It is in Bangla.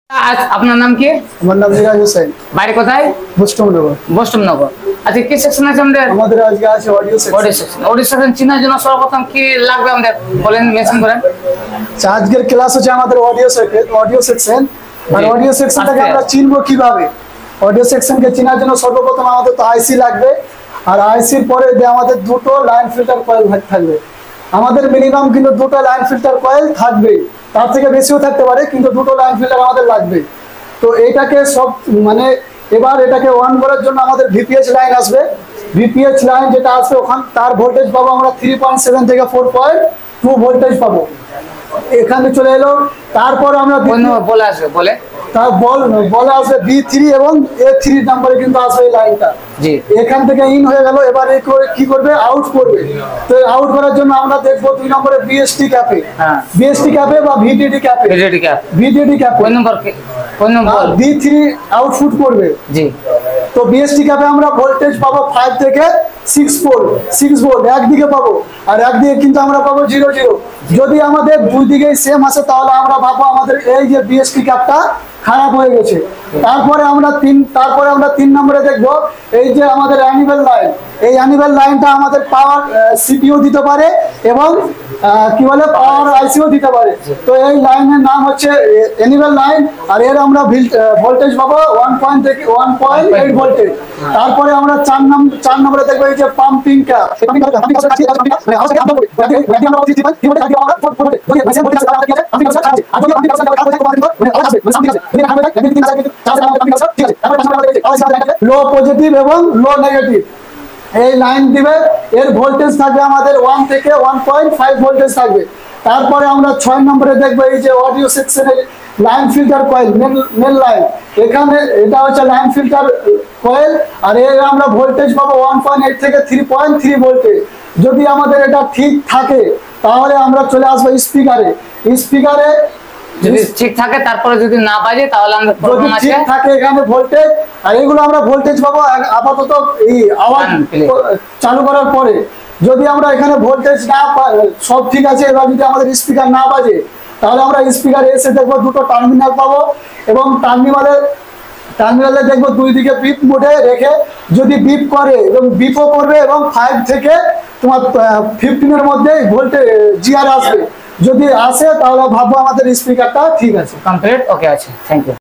আজ আপনার নাম কি? আমার নাম মিরাজ হোসেন। বাড়ি কোথায়? বৈষ্ণবনগর। বৈষ্ণবনগর। আচ্ছা, কি সেকশন আছে আমাদের? আমাদের আজকে আছে অডিও সেকশন। অডিও সেকশন চিনার জন্য সর্বপ্রথম কি লাগবে আমাদের বলেন, মেনশন করেন। আজকের ক্লাস হচ্ছে আমাদের অডিও সেকশন। আর অডিও সেকশনটাকে আমরা চিনবো কিভাবে? অডিও সেকশনকে চেনার জন্য সর্বপ্রথম আমাদের তো আইসি লাগবে। আর আইসির পরে যে আমাদের দুটো লাইন ফিল্টার কয়েল থাকবে। আমাদের মিনিমাম কিন্তু দুটো লাইন ফিল্টার কয়েল থাকবে, তার থেকে বেশিও থাকতে পারে, কিন্তু দুটো লাইন ফিল্টার আমাদের লাগবে। তো এইটাকে সব মানে এবার এটাকে অন করার জন্য আমাদের ভিপিএইচ লাইন আসবে। ভিপিএইচ লাইন যেটা আসবে ওখান তার ভোল্টেজ পাবো আমরা 3.7 থেকে 4.2 ভোল্টেজ পাবো। এখানে চলে এলো। তারপর আমরা বলে আসবে বলে তার বলে আসবে B3 এবং A3 নাম্বারে কিন্তু আসবে এই লাইনটা। জি, এখান থেকে ইন হয়ে গেল। এবার কি করবে? আউট করবে। তো আউট করার জন্য আমরা দেখবো 2 নম্বরে বিএসটি ক্যাপে। হ্যাঁ, বিএসটি ক্যাপে বা ভিডিডি ক্যাপে। ভিডিডি ক্যাপে কোন নম্বর B3 আউটপুট করবে। জি। তো বিএসটি ক্যাপে আমরা ভোল্টেজ পাবো 5 থেকে 6 ভোল্ট একদিকে পাবো, আর একদিকে কিন্তু আমরা পাবো 0 যদি আমাদের দুই দিকেই সেম আসে তাহলে আমরা ভাববো আমাদের এই যে বিএসটি ক্যাপটা খারাপ হয়ে গেছে। তারপরে আমরা 3 নম্বরে দেখবো এই যে আমাদের অ্যানিভেল লাইন। এই অ্যানিভেল লাইনটা আমাদের পাওয়ার সিপিইউ দিতে পারে এবং কি বলে পাওয়ার আইসিও দিতে পারে। তো এই লাইনের নাম হচ্ছে অ্যানিভেল লাইন। আর এর আমরা ভোল্টেজ পাবো 1.8 ভোল্টেজ। তারপরে আমরা 4 নম্বরে দেখবো এই যে পাম্পিং ক্যাপ। লো পজিটিভ এবং লো নেগেটিভ এই লাইন দিবে। এর ভোল্টেজ থাকবে আমাদের 1 থেকে 1.5 ভোল্টেজ থাকবে। তারপরে আমরা 6 নম্বরে দেখবো এই যে অডিও সেকশনের line filter coil, main line. এখানে এটা হচ্ছে লাইন ফিল্টার কয়েল। আর এর আমরা ভোল্টেজ পাবো 1.8 থেকে 3.3 ভোল্টেজ। যদি আমাদের এটা ঠিক থাকে তাহলে আমরা চলে আসবো স্পিকারে। যদি ঠিক থাকে, তারপরে যদি না বাজে তাহলে আমরা যদি ঠিক থাকে এখানে ভোল্টেজ। আর এগুলো আমরা ভোল্টেজ পাবো আপাতত এই আওয়াজ চালু করার পরে। যদি আমরা এখানে ভোল্টেজ না সব ঠিক আছে, এবার যদি আমাদের স্পিকার না বাজে তাহলে আমরা স্পিকারে এসে দেখবো দুটো টার্মিনাল পাবো এবং টার্মিনালে দেখবো দুই দিকে বিপ মোডে রেখে যদি বিপ করে এবং বিপও করবে এবং 5 থেকে তোমার 15 এর মধ্যে ভোল্টেজ জিআর আসবে। যদি আসে তাহলে ভাববো আমাদের স্পিকারটা ঠিক আছে, কমপ্লিট ওকে আছে। Thank you.